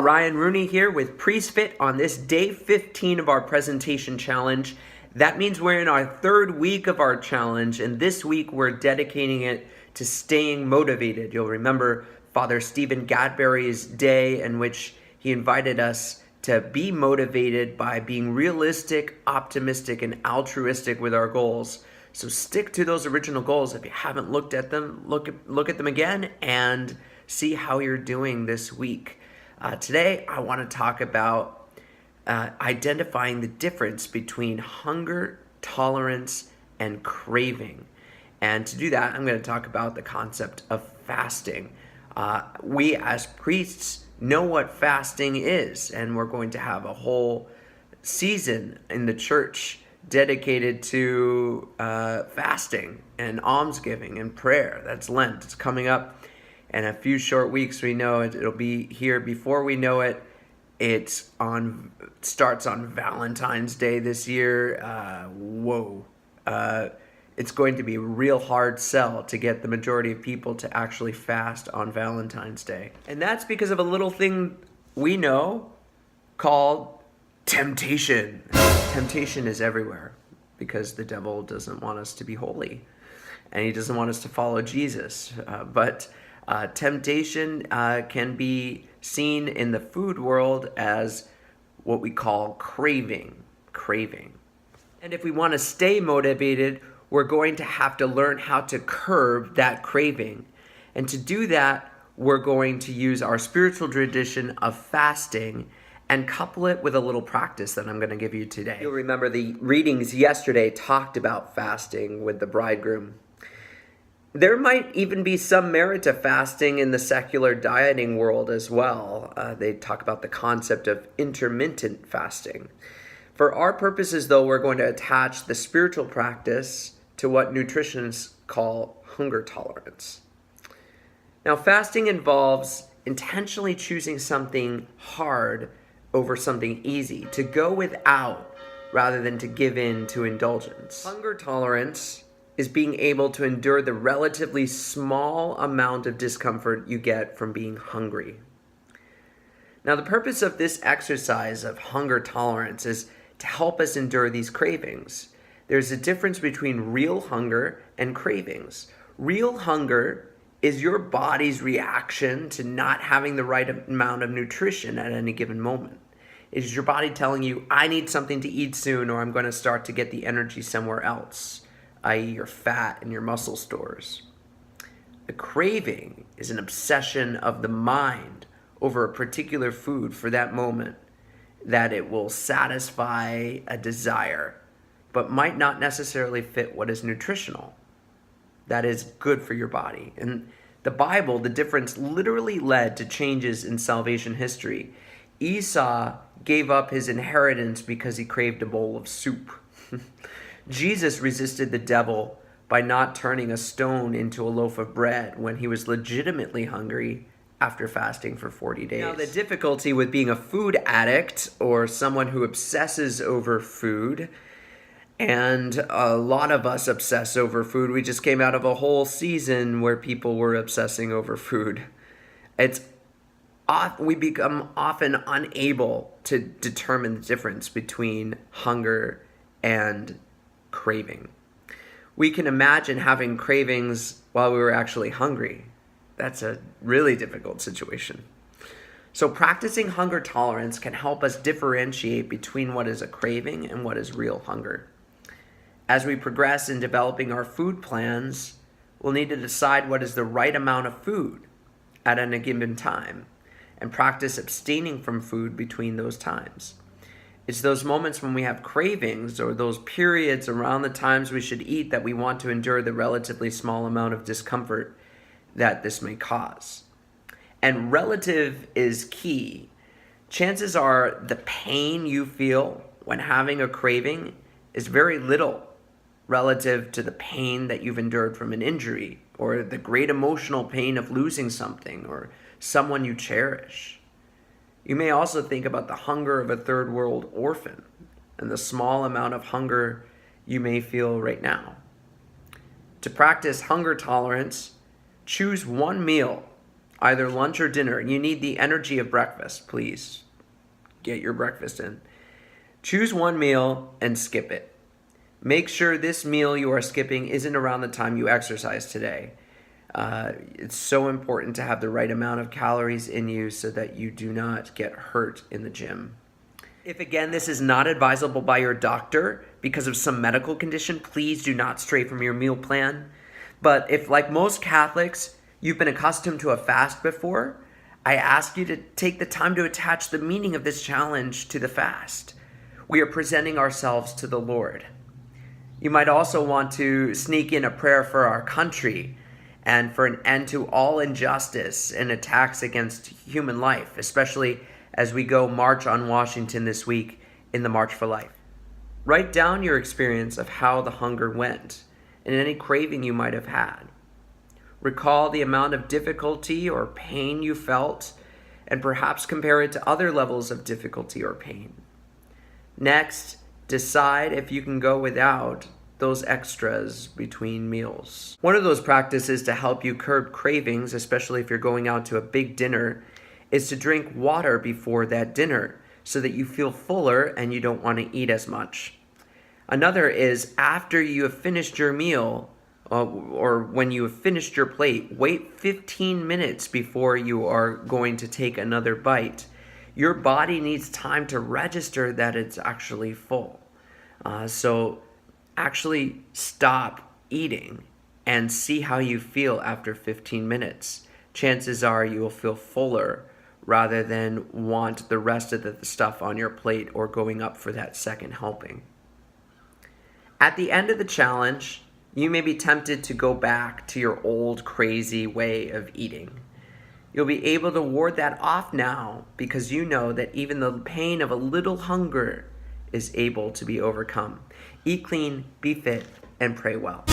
Ryan Rooney here with Priestfit on this day 15 of our presentation challenge. That means we're in our third week of our challenge, and this week we're dedicating it to staying motivated. You'll remember Father Stephen Gadbury's day in which he invited us to be motivated by being realistic, optimistic, and altruistic with our goals. So stick to those original goals. If you haven't looked at them, look at them again and see how you're doing this week. Today, I want to talk about identifying the difference between hunger, tolerance, and craving. And to do that, I'm going to talk about the concept of fasting. We as priests know what fasting is, and we're going to have a whole season in the church dedicated to fasting and almsgiving and prayer. That's Lent. It's coming up. In a few short weeks, we know it'll be here. Before we know it, it starts on Valentine's Day this year. It's going to be a real hard sell to get the majority of people to actually fast on Valentine's Day. And that's because of a little thing we know called temptation. Temptation is everywhere because the devil doesn't want us to be holy and he doesn't want us to follow Jesus. Temptation can be seen in the food world as what we call craving. And if we want to stay motivated, we're going to have to learn how to curb that craving. And to do that, we're going to use our spiritual tradition of fasting and couple it with a little practice that I'm going to give you today. You'll remember the readings yesterday talked about fasting with the bridegroom. There might even be some merit to fasting in the secular dieting world as well. They talk about the concept of intermittent fasting. For our purposes, though, we're going to attach the spiritual practice to what nutritionists call hunger tolerance. Now, fasting involves intentionally choosing something hard over something easy, to go without rather than to give in to indulgence. Hunger tolerance is being able to endure the relatively small amount of discomfort you get from being hungry. Now, the purpose of this exercise of hunger tolerance is to help us endure these cravings. There's a difference between real hunger and cravings. Real hunger is your body's reaction to not having the right amount of nutrition at any given moment. It is your body telling you, I need something to eat soon, or I'm going to start to get the energy somewhere else, i.e. your fat and your muscle stores. A craving is an obsession of the mind over a particular food for that moment, that it will satisfy a desire, but might not necessarily fit what is nutritional, that is good for your body. In the Bible, the difference literally led to changes in salvation history. Esau gave up his inheritance because he craved a bowl of soup. Jesus resisted the devil by not turning a stone into a loaf of bread when he was legitimately hungry after fasting for 40 days. Now, the difficulty with being a food addict or someone who obsesses over food, and a lot of us obsess over food. We just came out of a whole season where people were obsessing over food. We become often unable to determine the difference between hunger and craving. We can imagine having cravings while we were actually hungry. That's a really difficult situation. So practicing hunger tolerance can help us differentiate between what is a craving and what is real hunger. As we progress in developing our food plans, we'll need to decide what is the right amount of food at any given time and practice abstaining from food between those times. It's those moments when we have cravings or those periods around the times we should eat that we want to endure the relatively small amount of discomfort that this may cause. And relative is key. Chances are the pain you feel when having a craving is very little relative to the pain that you've endured from an injury or the great emotional pain of losing something or someone you cherish. You may also think about the hunger of a third world orphan and the small amount of hunger you may feel right now. To practice hunger tolerance, choose one meal either lunch or dinner. You need the energy of breakfast. Please get your breakfast in. Choose one meal and skip it. Make sure this meal you are skipping isn't around the time you exercise today. It's so important to have the right amount of calories in you so that you do not get hurt in the gym. If again, this is not advisable by your doctor because of some medical condition, please do not stray from your meal plan. But if, like most Catholics, you've been accustomed to a fast before, I ask you to take the time to attach the meaning of this challenge to the fast. We are presenting ourselves to the Lord. You might also want to sneak in a prayer for our country and for an end to all injustice and attacks against human life, especially as we go march on Washington this week in the March for Life. Write down your experience of how the hunger went and any craving you might have had. Recall the amount of difficulty or pain you felt and perhaps compare it to other levels of difficulty or pain. Next, decide if you can go without those extras between meals. One of those practices to help you curb cravings, especially if you're going out to a big dinner, is to drink water before that dinner so that you feel fuller and you don't want to eat as much. Another is after you have finished your meal or when you have finished your plate, wait 15 minutes before you are going to take another bite. Your body needs time to register that it's actually full. So actually stop eating and see how you feel after 15 minutes. Chances are you will feel fuller rather than want the rest of the stuff on your plate or going up for that second helping. At the end of the challenge, you may be tempted to go back to your old crazy way of eating. You'll be able to ward that off now because you know that even the pain of a little hunger is able to be overcome. Eat clean, be fit, and pray well.